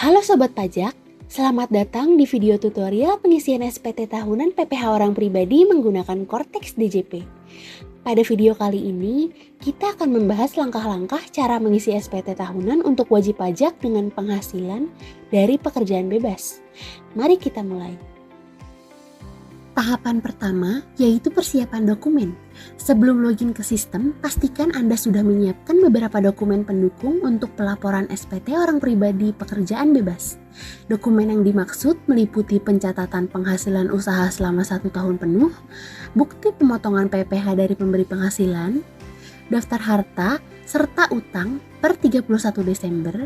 Halo Sobat Pajak, selamat datang di video tutorial pengisian SPT tahunan PPh orang pribadi menggunakan Cortex DJP. Pada video kali ini, kita akan membahas langkah-langkah cara mengisi SPT tahunan untuk wajib pajak dengan penghasilan dari pekerjaan bebas. Mari kita mulai. Tahapan pertama yaitu persiapan dokumen. Sebelum login ke sistem, pastikan Anda sudah menyiapkan beberapa dokumen pendukung untuk pelaporan SPT orang pribadi pekerjaan bebas. Dokumen yang dimaksud meliputi pencatatan penghasilan usaha selama 1 tahun penuh, bukti pemotongan PPh dari pemberi penghasilan, daftar harta serta utang per 31 Desember,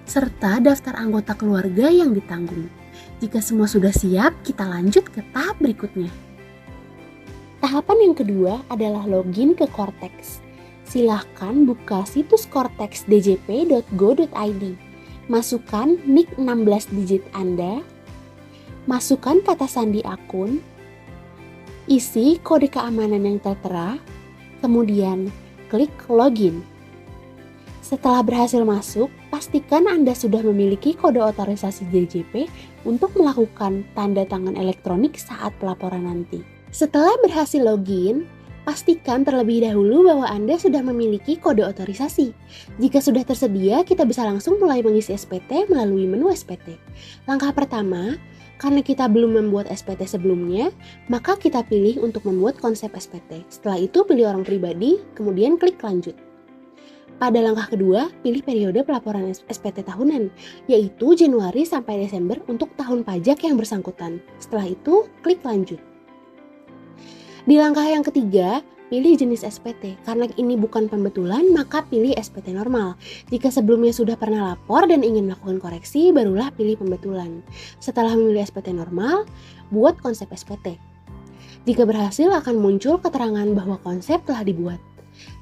serta daftar anggota keluarga yang ditanggung. Jika semua sudah siap, kita lanjut ke tahap berikutnya. Tahapan yang kedua adalah login ke Cortex. Silahkan buka situs cortexdjp.go.id. Masukkan NIK 16 digit Anda. Masukkan kata sandi akun. Isi kode keamanan yang tertera. Kemudian klik login. Setelah berhasil masuk, pastikan Anda sudah memiliki kode otorisasi DJP untuk melakukan tanda tangan elektronik saat pelaporan nanti. Setelah berhasil login, pastikan terlebih dahulu bahwa Anda sudah memiliki kode otorisasi. Jika sudah tersedia, kita bisa langsung mulai mengisi SPT melalui menu SPT. Langkah pertama, karena kita belum membuat SPT sebelumnya, maka kita pilih untuk membuat konsep SPT. Setelah itu pilih orang pribadi, kemudian klik lanjut. Pada langkah kedua, pilih periode pelaporan SPT tahunan, yaitu Januari sampai Desember untuk tahun pajak yang bersangkutan. Setelah itu, klik lanjut. Di langkah yang ketiga, pilih jenis SPT. Karena ini bukan pembetulan, maka pilih SPT normal. Jika sebelumnya sudah pernah lapor dan ingin melakukan koreksi, barulah pilih pembetulan. Setelah memilih SPT normal, buat konsep SPT. Jika berhasil, akan muncul keterangan bahwa konsep telah dibuat.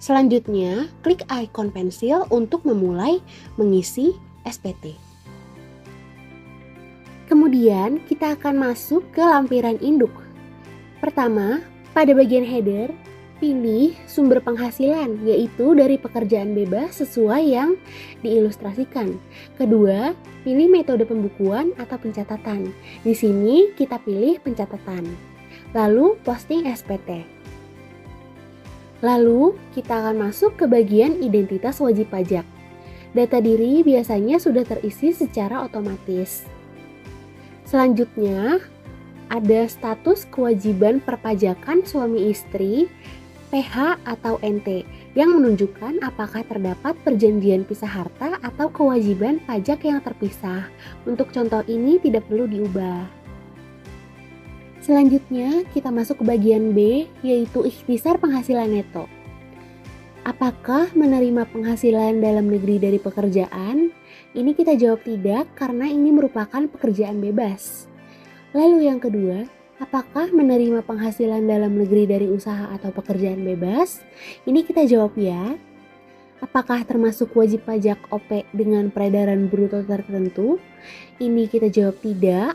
Selanjutnya, klik ikon pensil untuk memulai mengisi SPT. Kemudian, kita akan masuk ke lampiran induk. Pertama, pada bagian header, pilih sumber penghasilan, yaitu dari pekerjaan bebas sesuai yang diilustrasikan. Kedua, pilih metode pembukuan atau pencatatan. Di sini kita pilih pencatatan. Lalu, posting SPT. Lalu, kita akan masuk ke bagian identitas wajib pajak. Data diri biasanya sudah terisi secara otomatis. Selanjutnya, ada status kewajiban perpajakan suami istri, PH atau NT, yang menunjukkan apakah terdapat perjanjian pisah harta atau kewajiban pajak yang terpisah. Untuk contoh ini tidak perlu diubah. Selanjutnya, kita masuk ke bagian B, yaitu ikhtisar penghasilan neto. Apakah menerima penghasilan dalam negeri dari pekerjaan? Ini kita jawab tidak, karena ini merupakan pekerjaan bebas. Lalu yang kedua, apakah menerima penghasilan dalam negeri dari usaha atau pekerjaan bebas? Ini kita jawab ya. Apakah termasuk wajib pajak OP dengan peredaran bruto tertentu? Ini kita jawab tidak.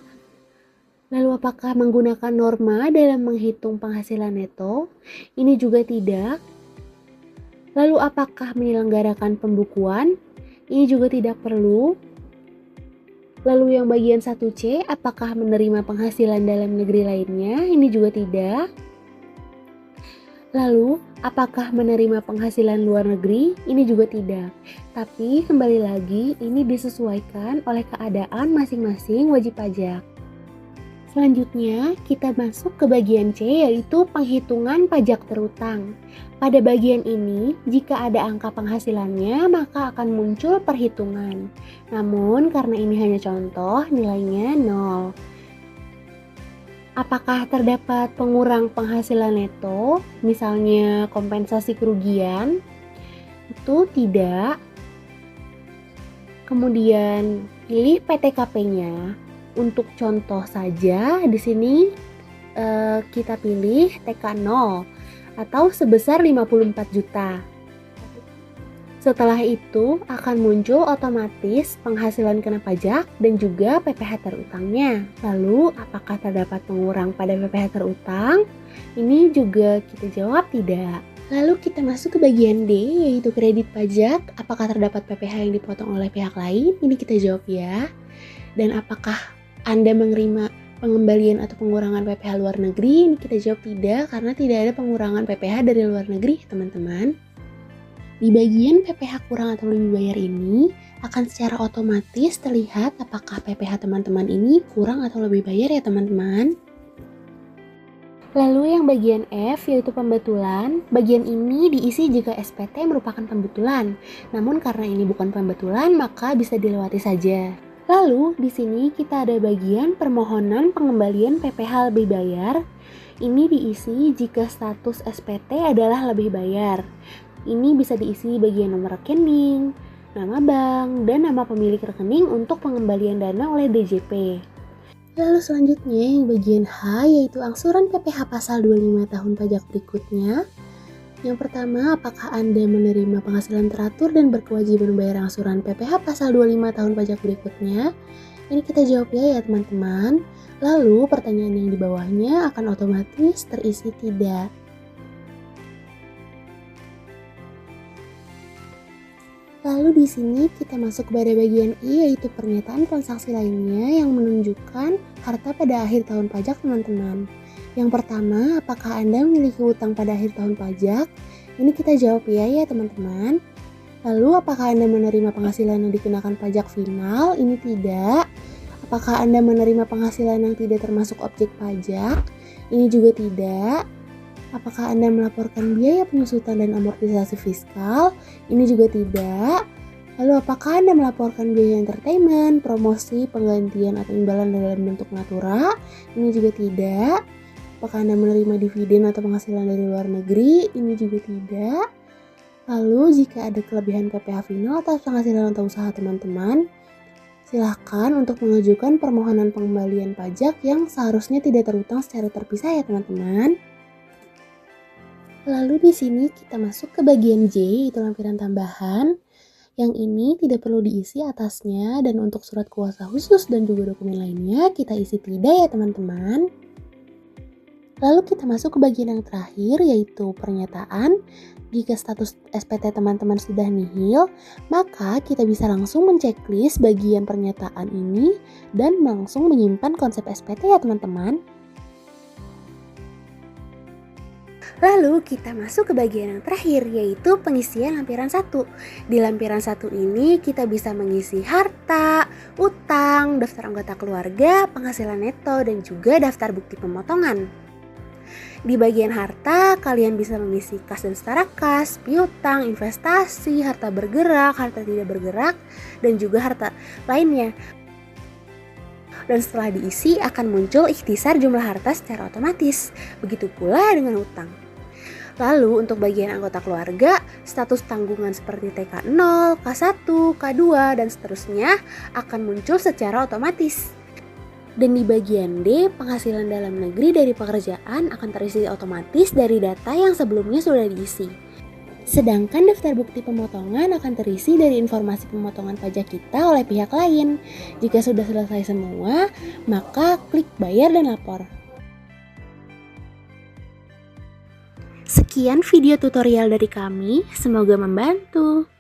Lalu apakah menggunakan norma dalam menghitung penghasilan neto? Ini juga tidak. Lalu apakah menyelenggarakan pembukuan? Ini juga tidak perlu. Lalu yang bagian 1C, apakah menerima penghasilan dalam negeri lainnya? Ini juga tidak. Lalu, apakah menerima penghasilan luar negeri? Ini juga tidak. Tapi kembali lagi, ini disesuaikan oleh keadaan masing-masing wajib pajak. Selanjutnya, kita masuk ke bagian C, yaitu penghitungan pajak terutang. Pada bagian ini, jika ada angka penghasilannya, maka akan muncul perhitungan. Namun, karena ini hanya contoh, nilainya 0. Apakah terdapat pengurang penghasilan neto, misalnya kompensasi kerugian? Itu tidak. Kemudian, pilih PTKP-nya. Untuk contoh saja, di sini kita pilih TK0 atau sebesar 54 juta. Setelah itu akan muncul otomatis penghasilan kena pajak dan juga PPh terutangnya. Lalu apakah terdapat pengurang pada PPh terutang? Ini juga kita jawab tidak. Lalu kita masuk ke bagian D, yaitu kredit pajak. Apakah terdapat PPh yang dipotong oleh pihak lain? Ini kita jawab ya. Dan apakah Anda menerima pengembalian atau pengurangan PPh luar negeri? Ini kita jawab tidak, karena tidak ada pengurangan PPh dari luar negeri, teman-teman. Di bagian PPh kurang atau lebih bayar ini, akan secara otomatis terlihat apakah PPh teman-teman ini kurang atau lebih bayar ya teman-teman. Lalu yang bagian F yaitu pembetulan. Bagian ini diisi jika SPT merupakan pembetulan. Namun karena ini bukan pembetulan, maka bisa dilewati saja. Lalu di sini kita ada bagian permohonan pengembalian PPh lebih bayar. Ini diisi jika status SPT adalah lebih bayar. Ini bisa diisi bagian nomor rekening, nama bank, dan nama pemilik rekening untuk pengembalian dana oleh DJP. Lalu selanjutnya yang bagian H yaitu angsuran PPh pasal 25 tahun pajak berikutnya. Yang pertama, apakah Anda menerima penghasilan teratur dan berkewajiban membayar angsuran PPh pasal 25 tahun pajak berikutnya? Ini kita jawab ya teman-teman. Lalu pertanyaan yang di bawahnya akan otomatis terisi tidak. Lalu di sini kita masuk kepada bagian I yaitu pernyataan transaksi lainnya yang menunjukkan harta pada akhir tahun pajak teman-teman. Yang pertama, apakah Anda memiliki utang pada akhir tahun pajak? Ini kita jawab ya teman-teman. Lalu apakah Anda menerima penghasilan yang dikenakan pajak final? Ini tidak. Apakah Anda menerima penghasilan yang tidak termasuk objek pajak? Ini juga tidak. Apakah Anda melaporkan biaya penyusutan dan amortisasi fiskal? Ini juga tidak. Lalu apakah Anda melaporkan biaya entertainment, promosi, penggantian atau imbalan dalam bentuk natura? Ini juga tidak. Apakah Anda menerima dividen atau penghasilan dari luar negeri? Ini juga tidak. Lalu jika ada kelebihan PPh final atas penghasilan atau usaha teman-teman, silahkan untuk mengajukan permohonan pengembalian pajak yang seharusnya tidak terutang secara terpisah ya teman-teman. Lalu di sini kita masuk ke bagian J, yaitu lampiran tambahan. Yang ini tidak perlu diisi atasnya, dan untuk surat kuasa khusus dan juga dokumen lainnya kita isi tidak ya teman-teman. Lalu kita masuk ke bagian yang terakhir, yaitu pernyataan. Jika status SPT teman-teman sudah nihil, maka kita bisa langsung menceklis bagian pernyataan ini dan langsung menyimpan konsep SPT ya teman-teman. Lalu kita masuk ke bagian yang terakhir yaitu pengisian lampiran 1. Di lampiran 1 ini kita bisa mengisi harta, utang, daftar anggota keluarga, penghasilan neto, dan juga daftar bukti pemotongan. Di bagian harta, kalian bisa mengisi kas dan setara kas, piutang, investasi, harta bergerak, harta tidak bergerak, dan juga harta lainnya. Dan setelah diisi akan muncul ikhtisar jumlah harta secara otomatis. Begitu pula dengan utang. Lalu untuk bagian anggota keluarga, status tanggungan seperti TK0, K1, K2, dan seterusnya akan muncul secara otomatis. Dan di bagian D, penghasilan dalam negeri dari pekerjaan akan terisi otomatis dari data yang sebelumnya sudah diisi. Sedangkan daftar bukti pemotongan akan terisi dari informasi pemotongan pajak kita oleh pihak lain. Jika sudah selesai semua, maka klik bayar dan lapor. Sekian video tutorial dari kami, semoga membantu.